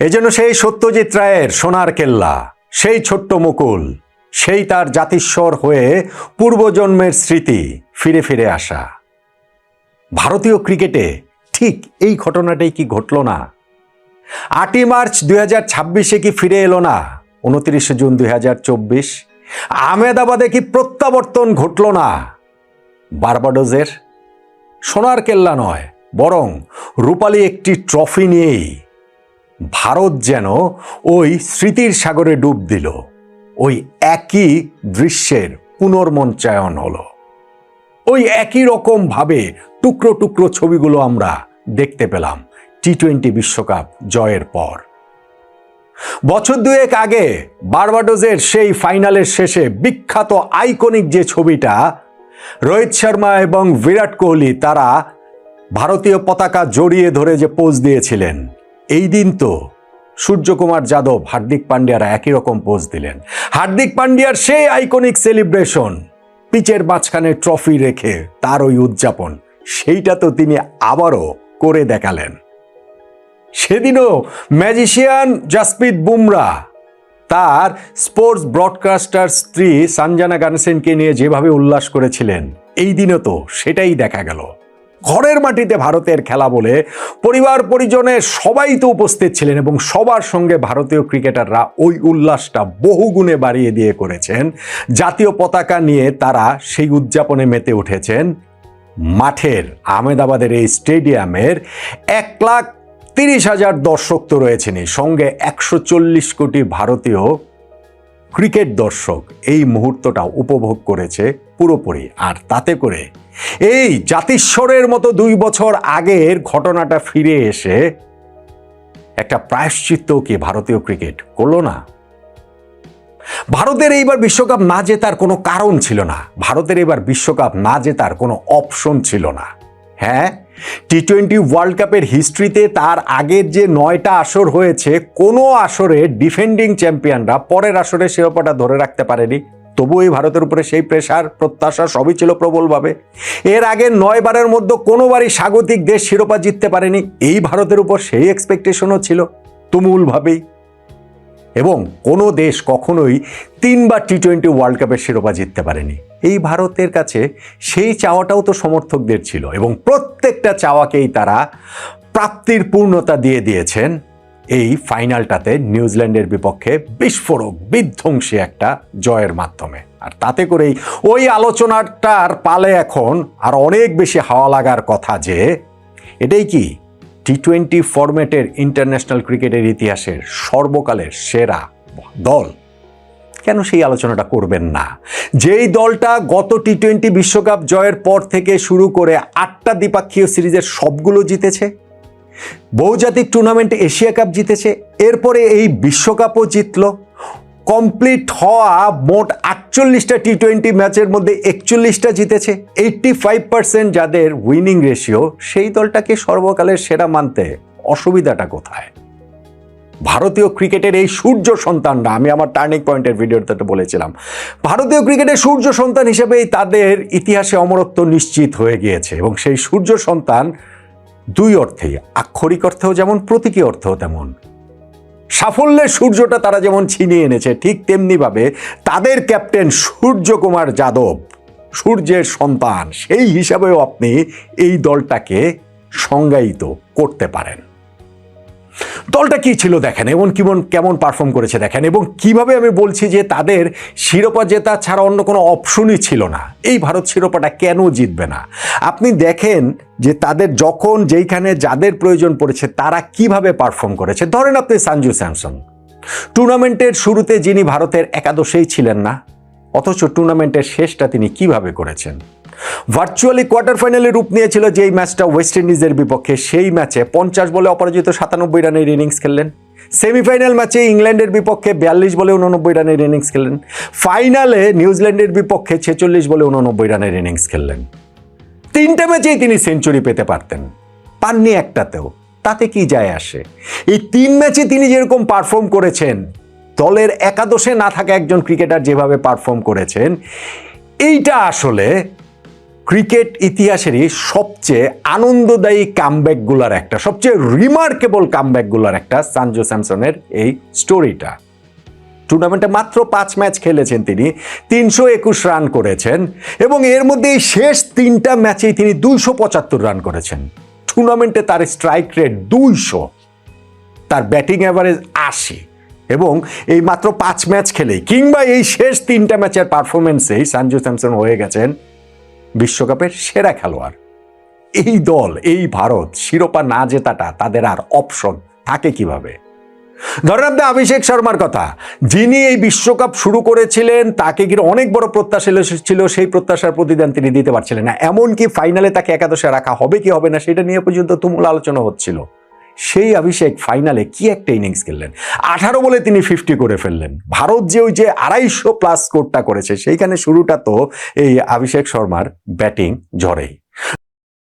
এজন্য সেই সত্যজিৎ রায়ের সোনার কেল্লা, সেই ছোট্ট মুকুল, সেই তার জাতিস্বর হয়ে পূর্বজন্মের স্মৃতি ফিরে ফিরে আসা। ভারতীয় ক্রিকেটে ঠিক এই ঘটনাটাই কি ঘটল না? 8ই মার্চ 2026 কি ফিরে এলো না 29শে জুন 2024? আহমেদাবাদে কি প্রত্যাবর্তন ঘটল না বার্বাডোজের? সোনার কেল্লা নয়, বরং রূপালী একটি ট্রফি নিয়েই ভারত যেন ওই স্মৃতির সাগরে ডুব দিল। ওই একই দৃশ্যের পুনর্মঞ্চায়ন হলো। ওই একই রকম ভাবে টুকরো টুকরো ছবিগুলো আমরা দেখতে পেলাম টি-20 বিশ্বকাপ জয়ের পর। বছর দুয়েক আগে বার্বাডোজের সেই ফাইনালের শেষে বিখ্যাত আইকনিক যে ছবিটা, রোহিত শর্মা এবং বিরাট কোহলি তারা ভারতীয় পতাকা জড়িয়ে ধরে যে পোজ দিয়েছিলেন, এই দিন তো সূর্যকুমার যাদব, হার্দিক পান্ডিয়ারা একই রকম পোজ দিলেন। হার্দিক পান্ডিয়ার সেই আইকনিক সেলিব্রেশন, পিচের মাঝখানে ট্রফি রেখে তার ওই উদযাপন, সেইটা তো তিনি আবারও করে দেখালেন। সেদিনও ম্যাজিশিয়ান জসপ্রীত বুমরা তার স্পোর্টস ব্রডকাস্টার স্ত্রী সঞ্জনা গানসেনকে নিয়ে যেভাবে উল্লাস করেছিলেন, এই দিনও তো সেটাই দেখা গেল। ঘরের মাটিতে ভারতের খেলা বলে পরিবার পরিজনের সবাই তো উপস্থিত ছিলেন এবং সবার সঙ্গে ভারতীয় ক্রিকেটাররা ওই উল্লাসটা বহুগুণে বাড়িয়ে দিয়ে করেছেন। জাতীয় পতাকা নিয়ে তারা সেই উদযাপনে মেতে উঠেছেন। মাঠের আহমেদাবাদের এই স্টেডিয়ামের 1,30,000 দর্শক তো রয়েছেনই, সঙ্গে 140 কোটি ভারতীয় ক্রিকেট দর্শক এই মুহূর্তটা উপভোগ করেছে পুরোপুরি। আর তাতে করে এই জাতিস্বরের মতো 2 বছর আগের ঘটনাটা ফিরে এসে একটা প্রায়শ্চিত্ত কি ভারতীয় ক্রিকেট করলো না? ভারতের এইবার বিশ্বকাপ না জেতার কোনো কারণ ছিল না, ভারতের এবার বিশ্বকাপ না জেতার কোনো অপশন ছিল না। হ্যাঁ, টি-20 ওয়ার্ল্ড কাপের হিস্ট্রিতে তার আগের যে 9টা আসর হয়েছে, কোনো আসরে ডিফেন্ডিং চ্যাম্পিয়নরা পরের আসরে শিরোপাটা ধরে রাখতে পারেনি। তবু এই ভারতের উপরে সেই প্রেশার, প্রত্যাশা সবই ছিল প্রবলভাবে। এর আগে 9 বারের মধ্যে কোনোবারই স্বাগতিক দেশ শিরোপা জিততে পারেনি, এই ভারতের উপর সেই এক্সপেকটেশনও ছিল তুমুলভাবেই। এবং কোনো দেশ কখনোই 3 বার টি-20 ওয়ার্ল্ড কাপের শিরোপা জিততে পারেনি। এই ভারতের কাছে সেই চাওয়াটাও তো সমর্থকদের ছিল এবং প্রত্যেকটা চাওয়াকেই তারা প্রাপ্তির পূর্ণতা দিয়ে দিয়েছেন এই ফাইনালটাতে নিউজিল্যান্ডের বিপক্ষে বিস্ফোরক বিধ্বংসী একটা জয়ের মাধ্যমে। আর তাতে করেই ওই আলোচনাটার পালে এখন আর অনেক বেশি হাওয়া লাগার কথা যে এটাই কি টি-20 ফরম্যাটের ইন্টারন্যাশনাল ক্রিকেটের ইতিহাসের সর্বকালের সেরা দল। কেন সেই আলোচনাটা করবেন না? যেই দলটা গত টি-20 বিশ্বকাপ জয়ের পর থেকে শুরু করে 8টা দ্বিপাক্ষিক সিরিজের সবগুলো জিতেছে, বহুজাতিক টুর্নামেন্টে এশিয়া কাপ জিতেছে, এরপরে এই বিশ্বকাপও জিতলো। কমপ্লিট হওয়া মোট 48টা টি-20 ম্যাচের মধ্যে 41টা জিতেছে। 85% যাদের উইনিং রেশিও, সেই দলটাকে সর্বকালের সেরা মানতে অসুবিধাটা কোথায়? ভারতীয় ক্রিকেটের এই সূর্য সন্তানরা, আমি আমার টার্নিং পয়েন্টের ভিডিওতে বলেছিলাম, ভারতীয় ক্রিকেটের সূর্য সন্তান হিসেবেই তাদের ইতিহাসে অমরত্ব নিশ্চিত হয়ে গিয়েছে। এবং সেই সূর্য সন্তান 2 অর্থেই, আক্ষরিক অর্থেও যেমন, প্রতীকী অর্থেও তেমন। সাফল্যের সূর্যটা তারা যেমন ছিনিয়ে এনেছে, ঠিক তেমনিভাবে তাদের ক্যাপ্টেন সূর্যকুমার যাদব সূর্যের সন্তান, সেই হিসাবেও আপনি এই দলটাকে সংজ্ঞায়িত করতে পারেন। দলটা কি ছিল দেখেন, এবং কেমন পারফর্ম করেছে দেখেন, এবং কিভাবে আমি বলছি যে তাদের শিরোপা জেতা ছাড়া অন্য কোনো অপশনই ছিল না। এই ভারত শিরোপাটা কেন জিতবে না? আপনি দেখেন যে তাদের যখন যেইখানে যাদের প্রয়োজন পড়েছে তারা কিভাবে পারফর্ম করেছে। ধরেন আপনি সঞ্জু স্যামসন, টুর্নামেন্টের শুরুতে যিনি ভারতের একাদশেই ছিলেন না, অথচ টুর্নামেন্টের শেষটা তিনি কিভাবে করেছেন। ভার্চুয়ালি কোয়ার্টার ফাইনালে রূপ নিয়েছিল যেই ম্যাচটা ওয়েস্ট ইন্ডিজের বিপক্ষে, সেই ম্যাচে 50 বলে অপরাজিত 97 রানের ইনিংস খেললেন। সেমিফাইনাল ম্যাচে ইংল্যান্ডের বিপক্ষে 42 বলে 89 রানের ইনিংস খেললেন। ফাইনালে নিউজিল্যান্ডের বিপক্ষে 46 বলে 89 রানের ইনিংস খেললেন। 3টে ম্যাচেই তিনি সেঞ্চুরি পেতে পারতেন, পাননি একটাতেও। তাতে কি যায় আসে? এই 3 ম্যাচে তিনি যেরকম পারফর্ম করেছেন, দলের একাদশে না থাকা একজন ক্রিকেটার যেভাবে পারফর্ম করেছেন, এইটা আসলে ক্রিকেট ইতিহাসেরই সবচেয়ে আনন্দদায়ী কামব্যাকগুলোর একটা, সবচেয়ে রিমার্কেবল কামব্যাকগুলোর একটা সঞ্জু স্যামসনের এই স্টোরিটা। টুর্নামেন্টে মাত্র 5 ম্যাচ খেলেছেন তিনি, 321 রান করেছেন এবং এর মধ্যে এই শেষ 3টা ম্যাচেই তিনি 275 রান করেছেন। টুর্নামেন্টে তার স্ট্রাইক রেট 200, তার ব্যাটিং অ্যাভারেজ 80 এবং এই মাত্র 5 ম্যাচ খেলেই কিংবা এই শেষ 3টা ম্যাচের পারফরমেন্সেই সঞ্জু স্যামসন হয়ে গেছেন বিশ্বকাপের সেরা খেলোয়াড়। এই দল, এই ভারত শিরোপা না জেতাটা তাদের আর অপশন থাকে কিভাবে? ধরেন আপনি অভিষেক শর্মার কথা, যিনি এই বিশ্বকাপ শুরু করেছিলেন, তাকে ঘিরে অনেক বড় প্রত্যাশা ছিল, সেই প্রত্যাশার প্রতিদান তিনি দিতে পারছিলেন না। এমনকি ফাইনালে তাকে একাদশে রাখা হবে কি হবে না সেটা নিয়ে পর্যন্ত তুমুল আলোচনা হচ্ছিল। সেই অভিষেক ফাইনালে কি একটা ইনিংস খেললেন, 18 বলে তিনি 50 করে ফেললেন। ভারত যে ওই যে 250 প্লাস স্কোরটা করেছে, সেইখানে শুরুটা তো এই অভিষেক শর্মার ব্যাটিং ঝড়েই।